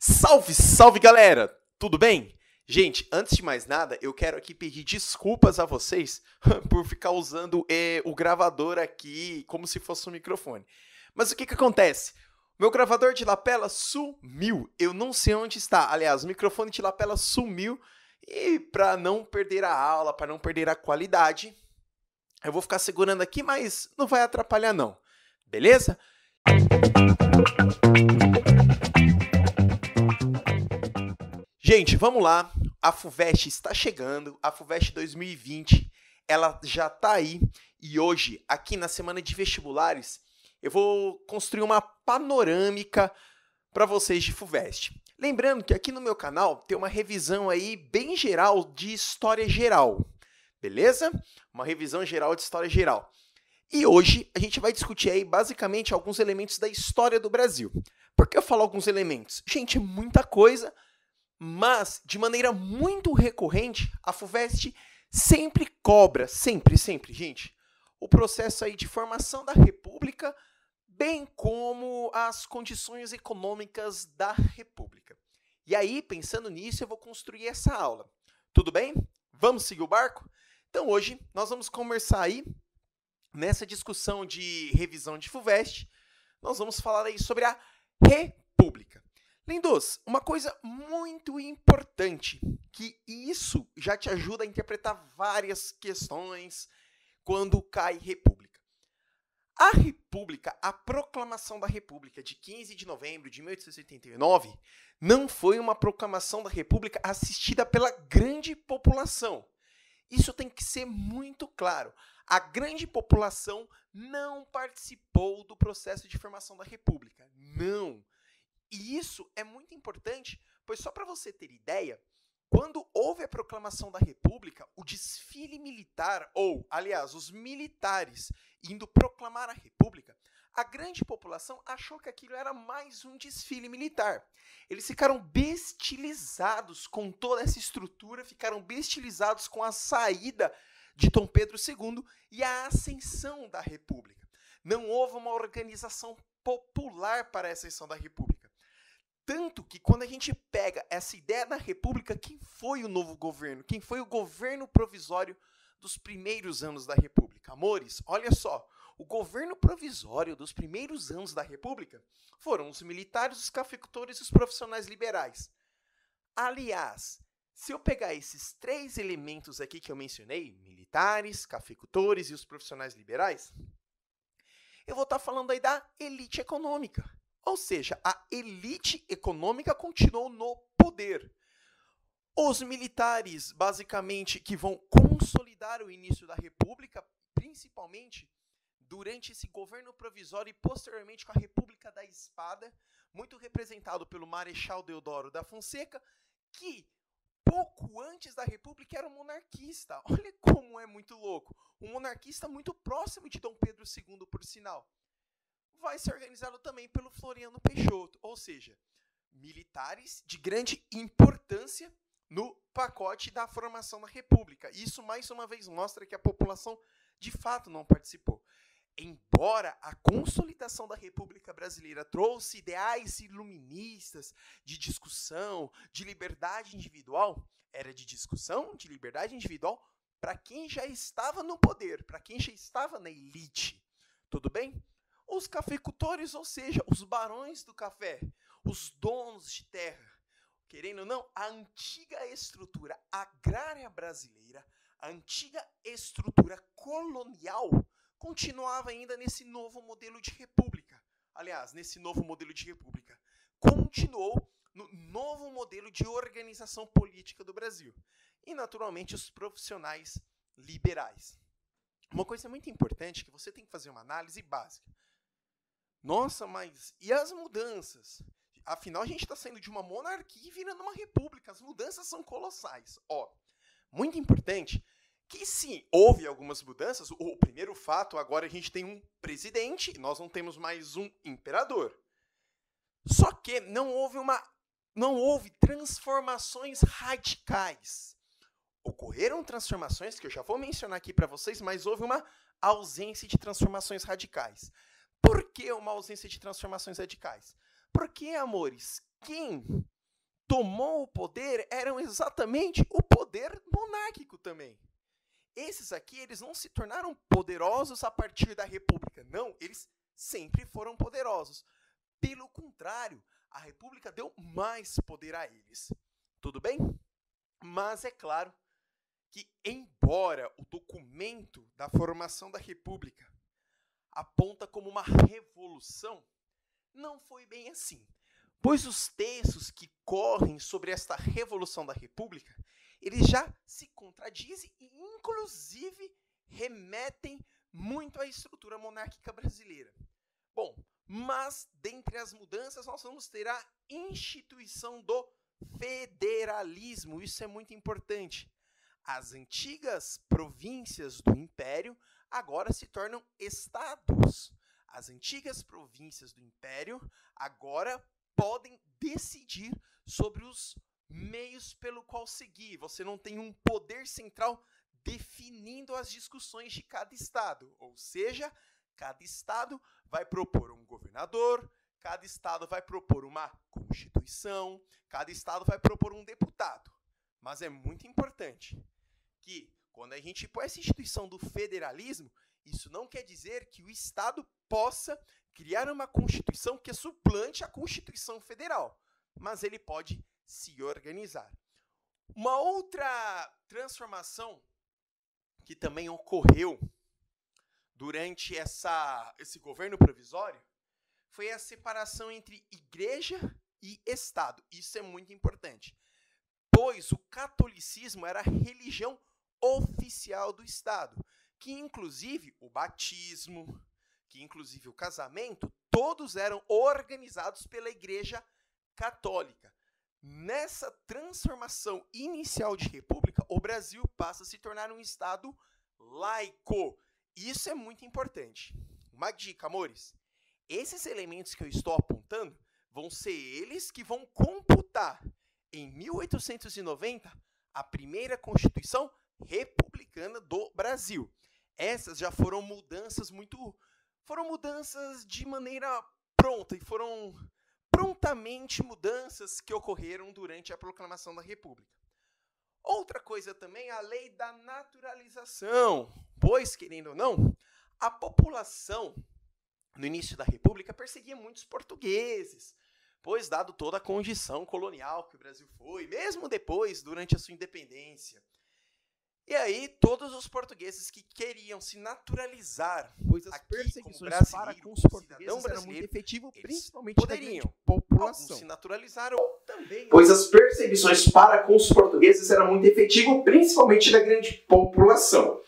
Salve, salve galera! Tudo bem? Gente, antes de mais nada, eu quero aqui pedir desculpas a vocês por ficar usando o gravador aqui como se fosse um microfone. Mas o que acontece? Meu gravador de lapela sumiu. Eu não sei onde está. Aliás, o microfone de lapela sumiu. E para não perder a aula, para não perder a qualidade, eu vou ficar segurando aqui, mas não vai atrapalhar não. Beleza? Gente, vamos lá. A FUVEST está chegando. A FUVEST 2020, ela já está aí. E hoje, aqui na semana de vestibulares, eu vou construir uma panorâmica para vocês de FUVEST. Lembrando que aqui no meu canal tem uma revisão aí bem geral de história geral. Beleza? Uma revisão geral de história geral. E hoje a gente vai discutir aí basicamente alguns elementos da história do Brasil. Por que eu falo alguns elementos? Gente, é muita coisa, mas de maneira muito recorrente, a FUVEST sempre cobra, sempre, gente, o processo aí de formação da República, bem como as condições econômicas da República. E aí, pensando nisso, eu vou construir essa aula. Tudo bem? Vamos seguir o barco? Então hoje nós vamos conversar aí, nessa discussão de revisão de FUVEST, nós vamos falar aí sobre a República. Lindos, uma coisa muito importante, que isso já te ajuda a interpretar várias questões quando cai República. A República, a proclamação da República de 15 de novembro de 1889, não foi uma proclamação da República assistida pela grande população. Isso tem que ser muito claro. A grande população não participou do processo de formação da República. Não. E isso é muito importante, pois só para você ter ideia, quando houve a proclamação da República, o desfile militar, ou, aliás, os militares indo proclamar a República, a grande população achou que aquilo era mais um desfile militar. Eles ficaram bestilizados com toda essa estrutura, ficaram bestilizados com a saída de Dom Pedro II e a ascensão da República. Não houve uma organização popular para a ascensão da República. Tanto que quando a gente pega essa ideia da República, quem foi o novo governo? Quem foi o governo provisório dos primeiros anos da República? Amores, olha só, o governo provisório dos primeiros anos da República foram os militares, os cafeicultores e os profissionais liberais. Aliás, se eu pegar esses três elementos aqui que eu mencionei, militares, cafeicultores e os profissionais liberais, eu vou estar falando aí da elite econômica. Ou seja, a elite econômica continuou no poder. Os militares, basicamente, que vão consolidar o início da República, principalmente durante esse governo provisório e posteriormente com a República da Espada, muito representado pelo Marechal Deodoro da Fonseca, que pouco antes da República era um monarquista. Olha como é muito louco. Um monarquista muito próximo de Dom Pedro II, por sinal. Vai ser organizado também pelo Floriano Peixoto, ou seja, militares de grande importância no pacote da formação da República. Isso, mais uma vez, mostra que a população, de fato, não participou. Embora a consolidação da República Brasileira trouxe ideais iluministas de discussão, de liberdade individual, era de discussão, de liberdade individual, para quem já estava no poder, para quem já estava na elite. Tudo bem? Os cafeicultores, ou seja, os barões do café, os donos de terra, querendo ou não, a antiga estrutura agrária brasileira, a antiga estrutura colonial, continuava ainda nesse novo modelo de república. Aliás, nesse novo modelo de república, continuou no novo modelo de organização política do Brasil. E, naturalmente, os profissionais liberais. Uma coisa muito importante que você tem que fazer uma análise básica. Nossa, mas e as mudanças? Afinal, a gente está saindo de uma monarquia e virando uma república. As mudanças são colossais. Muito importante que sim, houve algumas mudanças. O primeiro fato, agora a gente tem um presidente, nós não temos mais um imperador. Só que não houve transformações radicais. Ocorreram transformações que eu já vou mencionar aqui para vocês, mas houve uma ausência de transformações radicais. Por que uma ausência de transformações radicais? Porque, amores, quem tomou o poder eram exatamente o poder monárquico também. Esses aqui, eles não se tornaram poderosos a partir da República. Não, eles sempre foram poderosos. Pelo contrário, a República deu mais poder a eles. Tudo bem? Mas é claro que, embora o documento da formação da República aponta como uma revolução, não foi bem assim. Pois os textos que correm sobre esta revolução da República, eles já se contradizem e, inclusive, remetem muito à estrutura monárquica brasileira. Bom, mas, dentre as mudanças, nós vamos ter a instituição do federalismo. Isso é muito importante. As antigas províncias do Império agora se tornam estados. As antigas províncias do Império agora podem decidir sobre os meios pelo qual seguir. Você não tem um poder central definindo as discussões de cada estado. Ou seja, cada estado vai propor um governador, cada estado vai propor uma constituição, cada estado vai propor um deputado. Mas é muito importante que, quando a gente põe essa instituição do federalismo, isso não quer dizer que o estado possa criar uma constituição que suplante a Constituição Federal, mas ele pode se organizar. Uma outra transformação que também ocorreu durante esse governo provisório foi a separação entre igreja e Estado. Isso é muito importante, pois o catolicismo era a religião oficial do Estado, que inclusive o batismo, que inclusive o casamento, todos eram organizados pela Igreja Católica. Nessa transformação inicial de república, o Brasil passa a se tornar um Estado laico. Isso é muito importante. Uma dica, amores. Esses elementos que eu estou apontando vão ser eles que vão computar, em 1890, a primeira Constituição Republicana do Brasil. Essas já foram mudanças de maneira pronta e foram prontamente mudanças que ocorreram durante a proclamação da República. Outra coisa também é a lei da naturalização, pois, querendo ou não, a população no início da República perseguia muitos portugueses, pois, dado toda a condição colonial que o Brasil foi, mesmo depois, durante a sua independência. E aí, todos os portugueses que queriam se naturalizar, pois as perseguições para com os portugueses eram muito efetivas, principalmente poderiam, da população. Se naturalizar ou também... Pois as perseguições para com os portugueses eram muito efetivas, principalmente da grande população.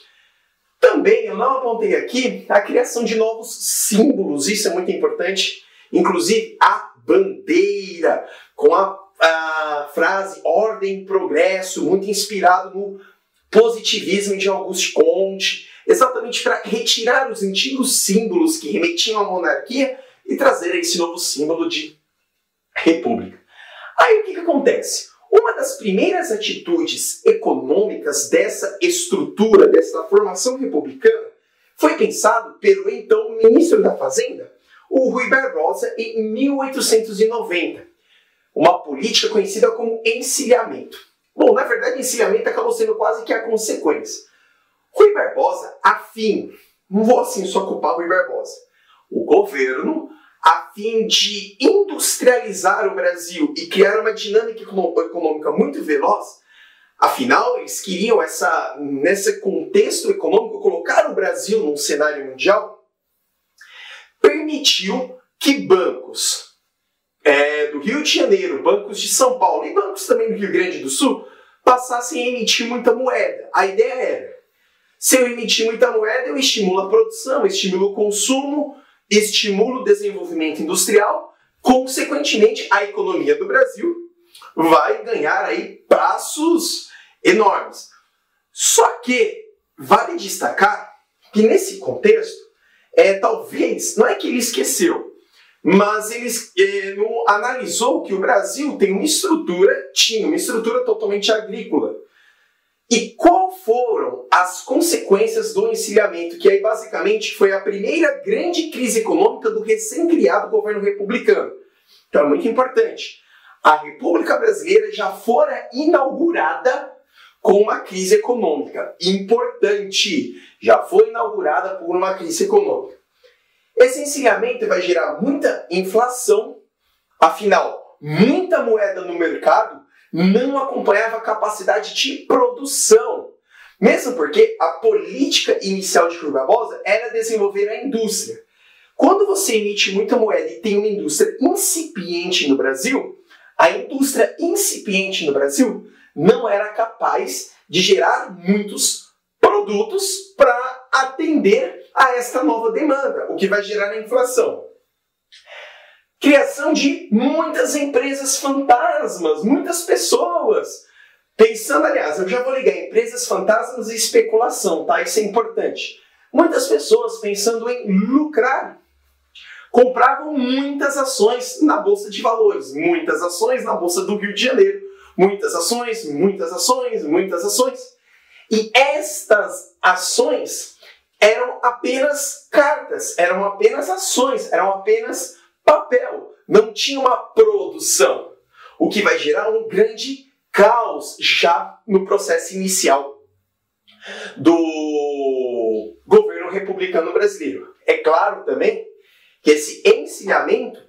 Também, eu não apontei aqui, a criação de novos símbolos, isso é muito importante, inclusive a bandeira, com a frase ordem e progresso, muito inspirado no positivismo de Auguste Comte, exatamente para retirar os antigos símbolos que remetiam à monarquia e trazer esse novo símbolo de república. Aí o que acontece? Uma das primeiras atitudes econômicas dessa estrutura, dessa formação republicana, foi pensado pelo então ministro da Fazenda, o Rui Barbosa, em 1890. Uma política conhecida como encilhamento. Bom, na verdade, encilhamento acabou sendo quase que a consequência. Rui Barbosa, não vou assim só culpar Rui Barbosa, o governo, a fim de industrializar o Brasil e criar uma dinâmica econômica muito veloz, afinal, eles queriam, nesse contexto econômico, colocar o Brasil num cenário mundial, permitiu que bancos do Rio de Janeiro, bancos de São Paulo e bancos também do Rio Grande do Sul passassem a emitir muita moeda. A ideia era, se eu emitir muita moeda, eu estimulo a produção, estimulo o consumo, estimulo o desenvolvimento industrial, consequentemente a economia do Brasil vai ganhar aí passos enormes. Só que vale destacar que nesse contexto, talvez, não é que ele esqueceu, mas ele analisou que o Brasil tinha uma estrutura totalmente agrícola. E qual foram as consequências do encilhamento, que aí basicamente foi a primeira grande crise econômica do recém-criado governo republicano. Então é muito importante. a República Brasileira já fora inaugurada com uma crise econômica. Importante, já foi inaugurada por uma crise econômica. Esse encilhamento vai gerar muita inflação, afinal, muita moeda no mercado não acompanhava a capacidade de produção. Mesmo porque a política inicial de Rui Barbosa era desenvolver a indústria. Quando você emite muita moeda e tem uma indústria incipiente no Brasil, a indústria incipiente no Brasil não era capaz de gerar muitos produtos para atender a esta nova demanda, o que vai gerar a inflação. Criação de muitas empresas fantasmas, muitas pessoas pensando, aliás, eu já vou ligar empresas fantasmas e especulação, tá? Isso é importante. Muitas pessoas pensando em lucrar compravam muitas ações na Bolsa de Valores, muitas ações na Bolsa do Rio de Janeiro, muitas ações, muitas ações, muitas ações. E estas ações eram apenas cartas, eram apenas ações, eram apenas papel, não tinha uma produção, o que vai gerar um grande caos já no processo inicial do governo republicano brasileiro. É claro também que esse encilhamento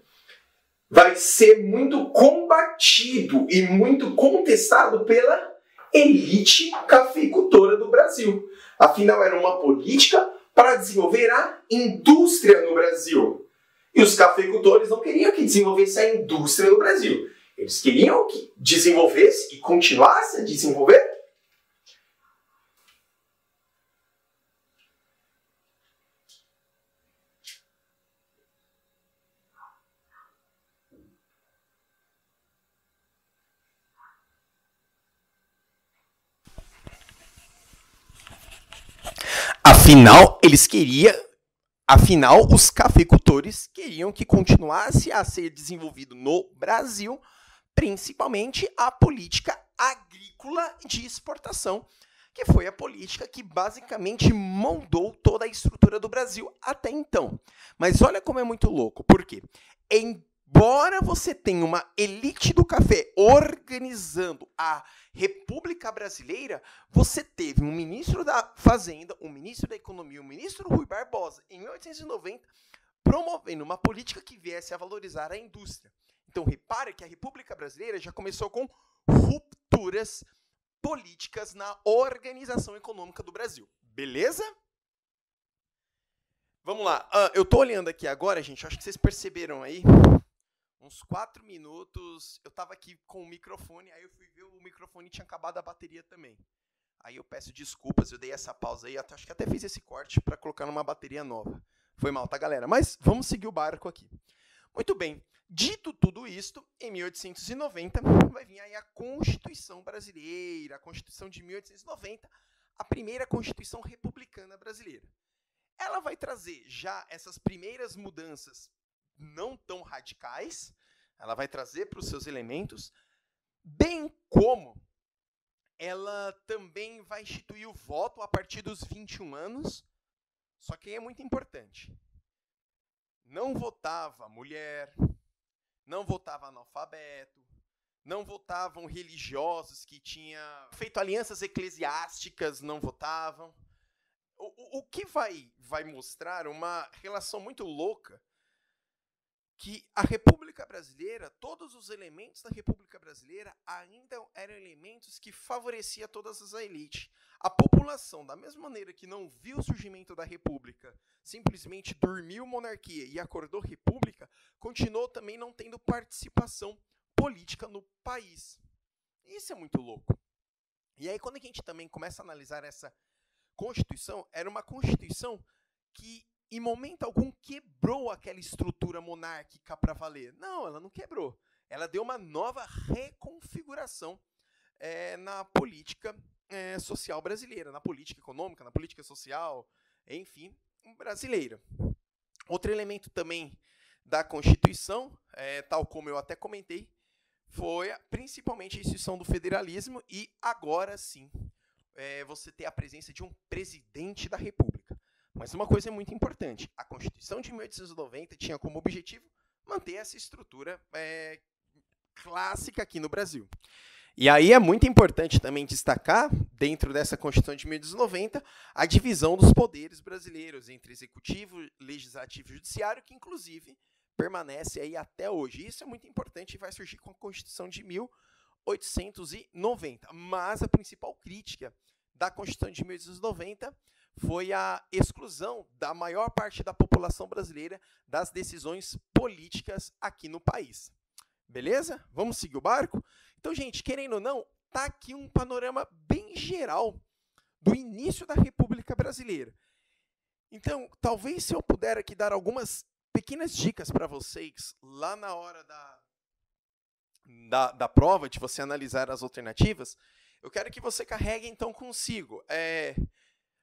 vai ser muito combatido e muito contestado pela elite cafeicultora do Brasil. Afinal, era uma política para desenvolver a indústria no Brasil. E os cafeicultores não queriam que desenvolvesse a indústria no Brasil. Eles queriam que desenvolvesse e continuasse a desenvolver Afinal, os cafeicultores queriam que continuasse a ser desenvolvido no Brasil, principalmente a política agrícola de exportação, que foi a política que basicamente moldou toda a estrutura do Brasil até então. Mas olha como é muito louco, porque embora você tenha uma elite do café organizando a República Brasileira, você teve um ministro da Fazenda, um ministro da Economia, o ministro Rui Barbosa, em 1890, promovendo uma política que viesse a valorizar a indústria. Então, repare que a República Brasileira já começou com rupturas políticas na organização econômica do Brasil. Beleza? Vamos lá. Eu estou olhando aqui agora, gente, acho que vocês perceberam aí, uns 4 minutos, eu estava aqui com o microfone, aí eu fui ver o microfone tinha acabado a bateria também. Aí eu peço desculpas, eu dei essa pausa aí, acho que até fiz esse corte para colocar numa bateria nova. Foi mal, tá, galera? Mas vamos seguir o barco aqui. Muito bem. Dito tudo isto, em 1890 vai vir aí a Constituição Brasileira, a Constituição de 1890, a primeira Constituição Republicana Brasileira. Ela vai trazer já essas primeiras mudanças não tão radicais, ela vai trazer para os seus elementos, bem como ela também vai instituir o voto a partir dos 21 anos, só que aí é muito importante. Não votava mulher, não votava analfabeto, não votavam religiosos que tinham feito alianças eclesiásticas, não votavam. O que vai mostrar uma relação muito louca que a República Brasileira, todos os elementos da República Brasileira ainda eram elementos que favoreciam todas as elites. A população, da mesma maneira que não viu o surgimento da República, simplesmente dormiu monarquia e acordou República, continuou também não tendo participação política no país. Isso é muito louco. E aí, quando a gente também começa a analisar essa Constituição, era uma Constituição que em momento algum quebrou aquela estrutura monárquica para valer. Não, ela não quebrou. Ela deu uma nova reconfiguração na política social brasileira, na política econômica, na política social, enfim, brasileira. Outro elemento também da Constituição, tal como eu até comentei, foi principalmente a instituição do federalismo e agora sim você ter a presença de um presidente da República. Mas uma coisa é muito importante, a Constituição de 1890 tinha como objetivo manter essa estrutura clássica aqui no Brasil. E aí é muito importante também destacar, dentro dessa Constituição de 1890, a divisão dos poderes brasileiros entre executivo, legislativo e judiciário, que inclusive permanece aí até hoje. Isso é muito importante e vai surgir com a Constituição de 1890. Mas a principal crítica da Constituição de 1890 foi a exclusão da maior parte da população brasileira das decisões políticas aqui no país. Beleza? Vamos seguir o barco? Então, gente, querendo ou não, tá aqui um panorama bem geral do início da República Brasileira. Então, talvez se eu puder aqui dar algumas pequenas dicas para vocês lá na hora da prova, de você analisar as alternativas, eu quero que você carregue então consigo.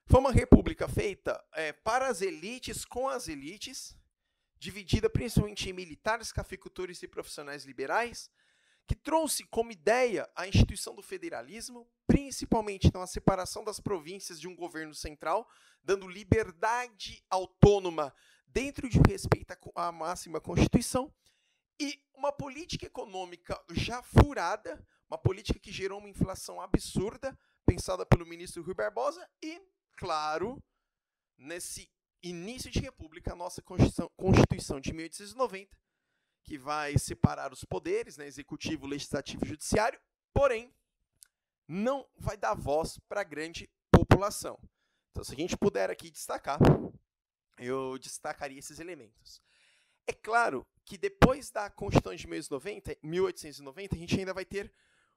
Foi uma república feita para as elites, com as elites, dividida principalmente em militares, cafeicultores e profissionais liberais, que trouxe como ideia a instituição do federalismo, principalmente então, a separação das províncias de um governo central, dando liberdade autônoma dentro de respeito à máxima Constituição, e uma política econômica já furada, uma política que gerou uma inflação absurda, pensada pelo ministro Rui Barbosa, e, claro, nesse início de república, a nossa Constituição de 1890, que vai separar os poderes, né, executivo, legislativo e judiciário, porém, não vai dar voz para a grande população. Então, se a gente puder aqui destacar, eu destacaria esses elementos. É claro que depois da Constituição de 1890, a gente ainda vai ter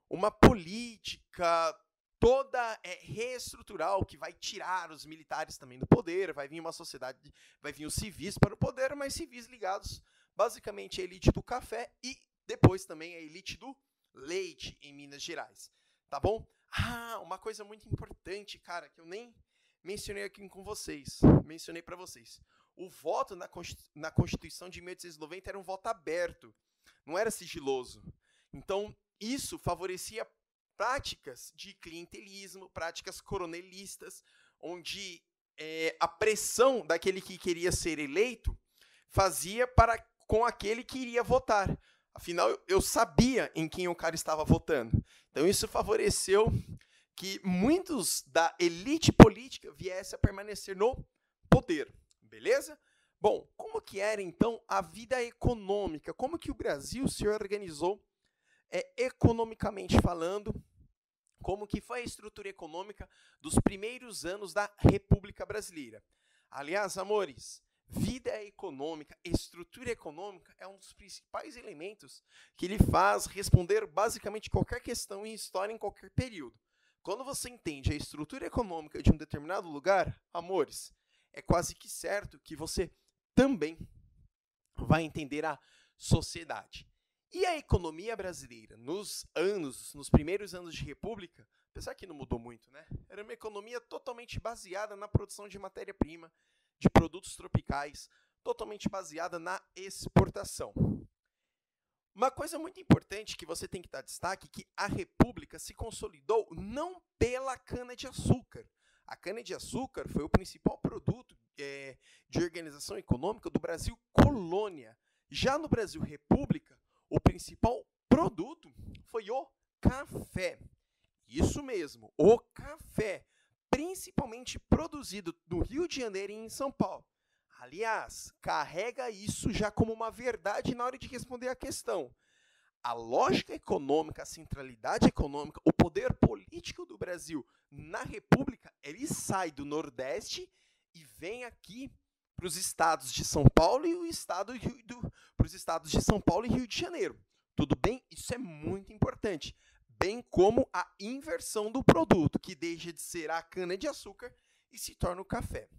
uma política toda reestrutural que vai tirar os militares também do poder, vai vir uma sociedade, vai vir os civis para o poder, mas civis ligados basicamente a elite do café e depois também a elite do leite em Minas Gerais, tá bom? Uma coisa muito importante, cara, que eu nem mencionei aqui com vocês, mencionei para vocês. O voto na Constituição de 1890 era um voto aberto, não era sigiloso. Então, isso favorecia práticas de clientelismo, práticas coronelistas, onde a pressão daquele que queria ser eleito fazia com aquele que iria votar. Afinal, eu sabia em quem o cara estava votando. Então, isso favoreceu que muitos da elite política viessem a permanecer no poder. Beleza? Bom, como que era, então, a vida econômica? Como que o Brasil se organizou economicamente falando? Como que foi a estrutura econômica dos primeiros anos da República Brasileira? Aliás, amores, vida econômica, estrutura econômica é um dos principais elementos que lhe faz responder basicamente qualquer questão em história em qualquer período. Quando você entende a estrutura econômica de um determinado lugar, amores, é quase que certo que você também vai entender a sociedade. E a economia brasileira, nos primeiros anos de república, apesar que não mudou muito, né? Era uma economia totalmente baseada na produção de matéria-prima, de produtos tropicais, totalmente baseada na exportação. Uma coisa muito importante que você tem que dar destaque é que a república se consolidou não pela cana-de-açúcar. A cana-de-açúcar foi o principal produto de organização econômica do Brasil colônia. Já no Brasil República, o principal produto foi o café. Isso mesmo, o café, principalmente produzido no Rio de Janeiro e em São Paulo. Aliás, carrega isso já como uma verdade na hora de responder a questão. A lógica econômica, a centralidade econômica, o poder político do Brasil na República, ele sai do Nordeste e vem aqui para os estados de São Paulo e para os estados de São Paulo e Rio de Janeiro. Tudo bem? Isso é muito importante. Bem como a inversão do produto, que deixa de ser a cana-de-açúcar e se torna o café.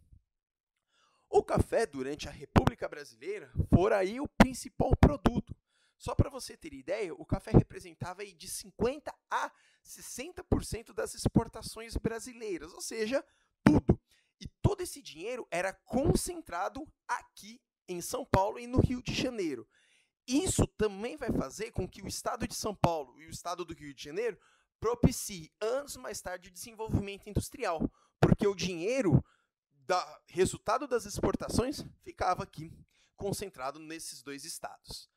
O café, durante a República Brasileira, foi aí o principal produto. Só para você ter ideia, o café representava aí de 50% a 60% das exportações brasileiras, ou seja, tudo. E todo esse dinheiro era concentrado aqui em São Paulo e no Rio de Janeiro. Isso também vai fazer com que o estado de São Paulo e o estado do Rio de Janeiro propiciem anos mais tarde o desenvolvimento industrial, porque o dinheiro resultado das exportações ficava aqui concentrado nesses dois estados.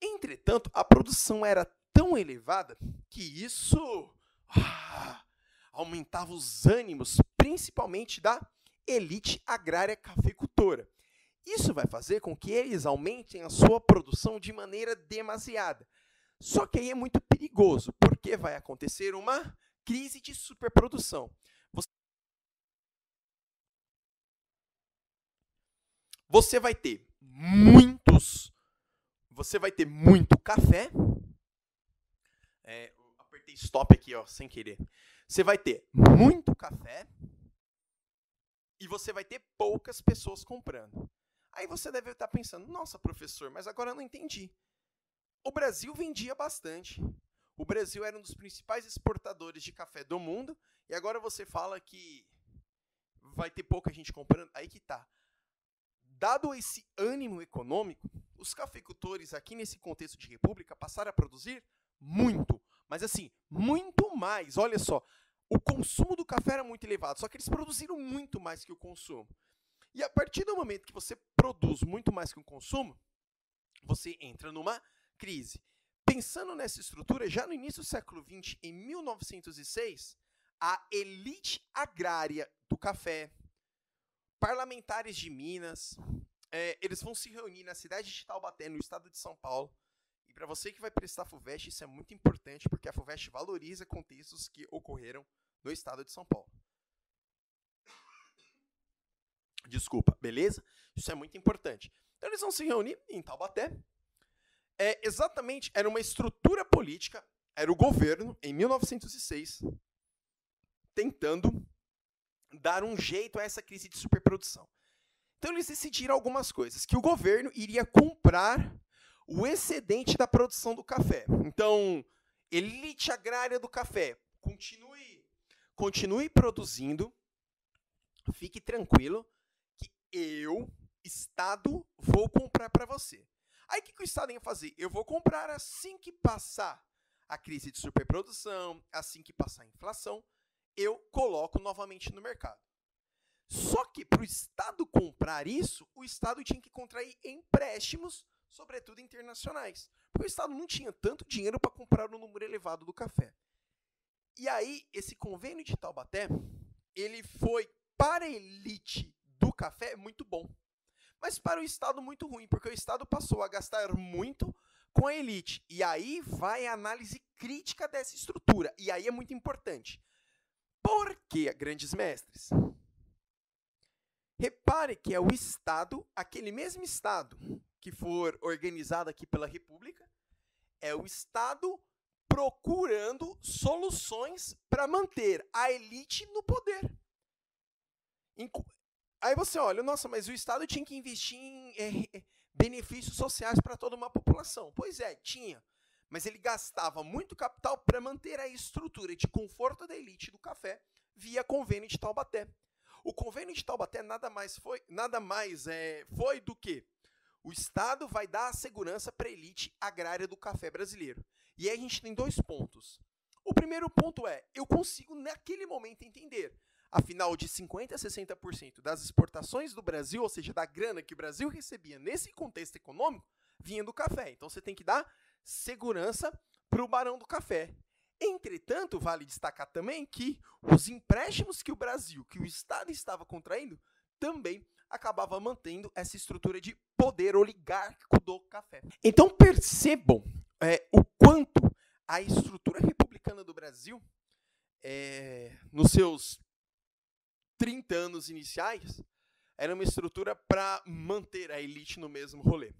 Entretanto, a produção era tão elevada que isso aumentava os ânimos, principalmente da elite agrária cafeicultora. Isso vai fazer com que eles aumentem a sua produção de maneira demasiada. Só que aí é muito perigoso, porque vai acontecer uma crise de superprodução. Você vai ter muito café. Apertei stop aqui, sem querer. Você vai ter muito café e você vai ter poucas pessoas comprando. Aí você deve estar pensando, nossa, professor, mas agora eu não entendi. O Brasil vendia bastante. O Brasil era um dos principais exportadores de café do mundo e agora você fala que vai ter pouca gente comprando. Aí que tá. Dado esse ânimo econômico, os cafeicultores aqui nesse contexto de república passaram a produzir muito, mas assim, muito mais. Olha só, o consumo do café era muito elevado, só que eles produziram muito mais que o consumo. E a partir do momento que você produz muito mais que o consumo, você entra numa crise. Pensando nessa estrutura, já no início do século XX, em 1906, a elite agrária do café, parlamentares de Minas, eles vão se reunir na cidade de Taubaté, no estado de São Paulo. E para você que vai prestar FUVEST, isso é muito importante, porque a FUVEST valoriza contextos que ocorreram no estado de São Paulo. Desculpa, beleza? Isso é muito importante. Então eles vão se reunir em Taubaté. Exatamente, era uma estrutura política, era o governo, em 1906, tentando dar um jeito a essa crise de superprodução. Então eles decidiram algumas coisas, que o governo iria comprar o excedente da produção do café. Então, elite agrária do café, continue produzindo, fique tranquilo, que eu, Estado, vou comprar para você. Aí o que o Estado ia fazer? Eu vou comprar assim que passar a crise de superprodução, assim que passar a inflação, eu coloco novamente no mercado. Só que para o Estado comprar isso, o Estado tinha que contrair empréstimos, sobretudo internacionais. Porque o Estado não tinha tanto dinheiro para comprar um número elevado do café. E aí, esse convênio de Taubaté, ele foi para a elite do café muito bom. Mas para o Estado muito ruim, porque o Estado passou a gastar muito com a elite. E aí vai a análise crítica dessa estrutura. E aí é muito importante. Por que, grandes mestres? Repare que é o Estado, aquele mesmo Estado que for organizado aqui pela República, é o Estado procurando soluções para manter a elite no poder. Aí você olha, nossa, mas o Estado tinha que investir em benefícios sociais para toda uma população. Pois é, tinha. Mas ele gastava muito capital para manter a estrutura de conforto da elite do café via convênio de Taubaté. O convênio de Taubaté nada mais foi do que o Estado vai dar a segurança para a elite agrária do café brasileiro. E aí a gente tem dois pontos. O primeiro ponto é, eu consigo naquele momento entender, afinal de 50% a 60% das exportações do Brasil, ou seja, da grana que o Brasil recebia nesse contexto econômico, vinha do café. Então você tem que dar segurança para o barão do café. Entretanto, vale destacar também que os empréstimos que o Estado estava contraindo, também acabava mantendo essa estrutura de poder oligárquico do café. Então percebam o quanto a estrutura republicana do Brasil, nos seus 30 anos iniciais, era uma estrutura para manter a elite no mesmo rolê.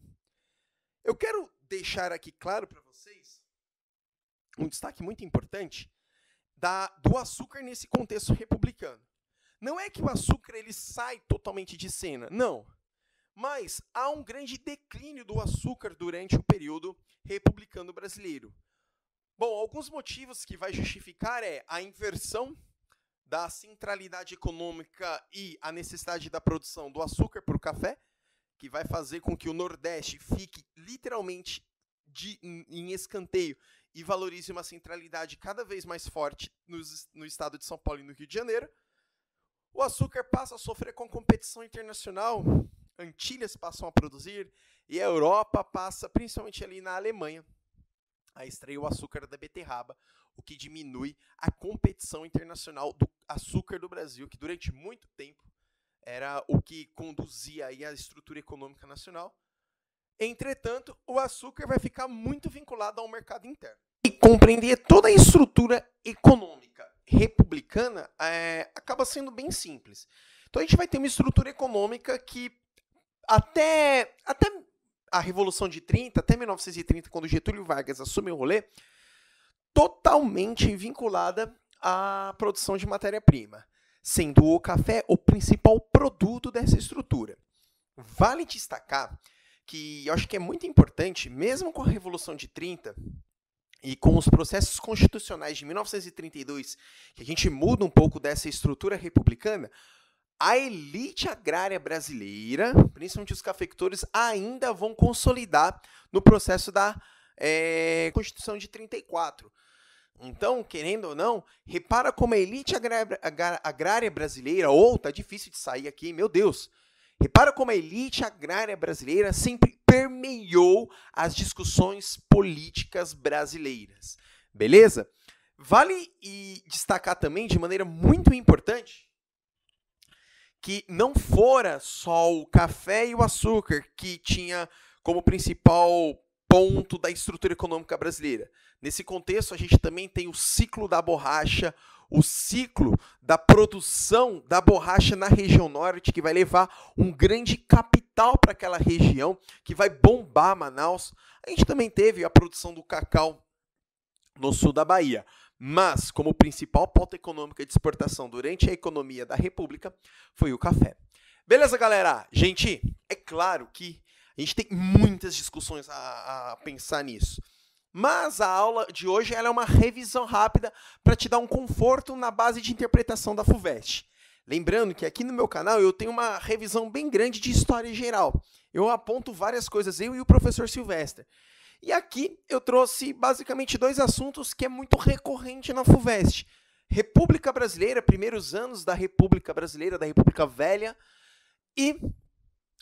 Eu quero deixar aqui claro para vocês um destaque muito importante do açúcar nesse contexto republicano. Não é que o açúcar ele sai totalmente de cena, não. Mas há um grande declínio do açúcar durante o período republicano brasileiro. Bom, alguns motivos que vai justificar a inversão da centralidade econômica e a necessidade da produção do açúcar para o café, que vai fazer com que o Nordeste fique literalmente em escanteio e valorize uma centralidade cada vez mais forte no estado de São Paulo e no Rio de Janeiro. O açúcar passa a sofrer com competição internacional, Antilhas passam a produzir, e a Europa passa, principalmente ali na Alemanha, a extrair o açúcar da beterraba, o que diminui a competição internacional do açúcar do Brasil, que durante muito tempo era o que conduzia aí a estrutura econômica nacional. Entretanto, o açúcar vai ficar muito vinculado ao mercado interno. E compreender toda a estrutura econômica republicana acaba sendo bem simples. Então a gente vai ter uma estrutura econômica que até a Revolução de 30, até 1930, quando Getúlio Vargas assume o rolê, totalmente vinculada à produção de matéria-prima, sendo o café o principal produto dessa estrutura. Vale destacar que eu acho que é muito importante, mesmo com a Revolução de 30 e com os processos constitucionais de 1932, que a gente muda um pouco dessa estrutura republicana, a elite agrária brasileira, principalmente os cafeicultores, ainda vão consolidar no processo da Constituição de 34. Então, querendo ou não, repara como a elite agrária brasileira, tá difícil de sair aqui, meu Deus, repara como a elite agrária brasileira sempre permeou as discussões políticas brasileiras, beleza? Vale destacar também, de maneira muito importante, que não fora só o café e o açúcar que tinha como principal ponto da estrutura econômica brasileira. Nesse contexto, a gente também tem o ciclo da borracha, o ciclo da produção da borracha na região norte, que vai levar um grande capital para aquela região, que vai bombar Manaus. A gente também teve a produção do cacau no sul da Bahia. Mas, como principal pauta econômica de exportação durante a economia da República, foi o café. Beleza, galera? Gente, é claro que a gente tem muitas discussões a pensar nisso. Mas a aula de hoje ela é uma revisão rápida para te dar um conforto na base de interpretação da FUVEST. Lembrando que aqui no meu canal eu tenho uma revisão bem grande de história geral. Eu aponto várias coisas, eu e o professor Silvestre. E aqui eu trouxe basicamente dois assuntos que é muito recorrente na FUVEST. República Brasileira, primeiros anos da República Brasileira, da República Velha, e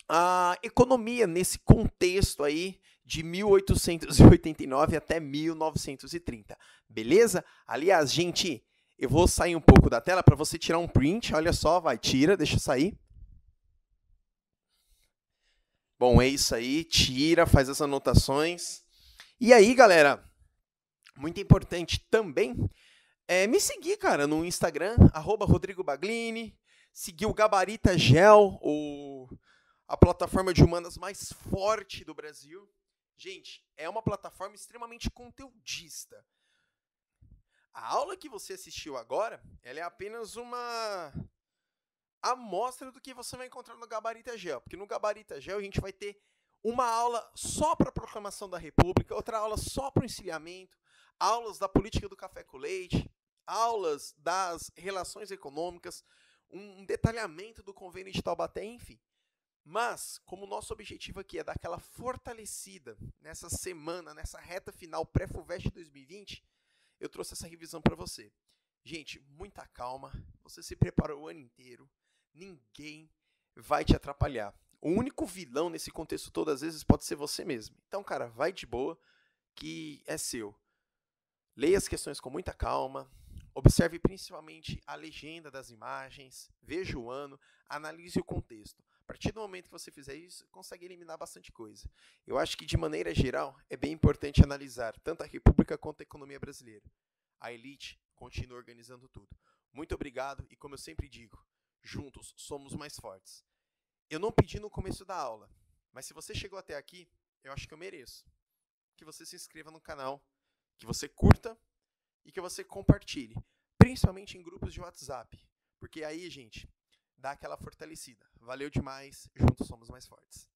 a economia nesse contexto aí de 1889 até 1930. Beleza? Aliás, gente, eu vou sair um pouco da tela para você tirar um print. Olha só, vai, tira, deixa eu sair. Bom, é isso aí, tira, faz as anotações. E aí, galera, muito importante também me seguir, cara, no Instagram, @RodrigoBaglini, seguir o Gabarita Gel, a plataforma de humanas mais forte do Brasil. Gente, é uma plataforma extremamente conteudista. A aula que você assistiu agora, ela é apenas uma amostra do que você vai encontrar no Gabarita Gel, porque no Gabarita Gel a gente vai ter uma aula só para a proclamação da República, outra aula só para o encilhamento, aulas da política do café com leite, aulas das relações econômicas, um detalhamento do convênio de Taubaté, enfim. Mas, como o nosso objetivo aqui é dar aquela fortalecida nessa semana, nessa reta final pré-FUVEST 2020, eu trouxe essa revisão para você. Gente, muita calma, você se preparou o ano inteiro, ninguém vai te atrapalhar. O único vilão nesse contexto todo, às vezes, pode ser você mesmo. Então, cara, vai de boa, que é seu. Leia as questões com muita calma, observe principalmente a legenda das imagens, veja o ano, analise o contexto. A partir do momento que você fizer isso, consegue eliminar bastante coisa. Eu acho que, de maneira geral, é bem importante analisar tanto a República quanto a economia brasileira. A elite continua organizando tudo. Muito obrigado e, como eu sempre digo, juntos somos mais fortes. Eu não pedi no começo da aula, mas se você chegou até aqui, eu acho que eu mereço. Que você se inscreva no canal, que você curta e que você compartilhe, principalmente em grupos de WhatsApp, porque aí, gente, dá aquela fortalecida. Valeu demais, juntos somos mais fortes.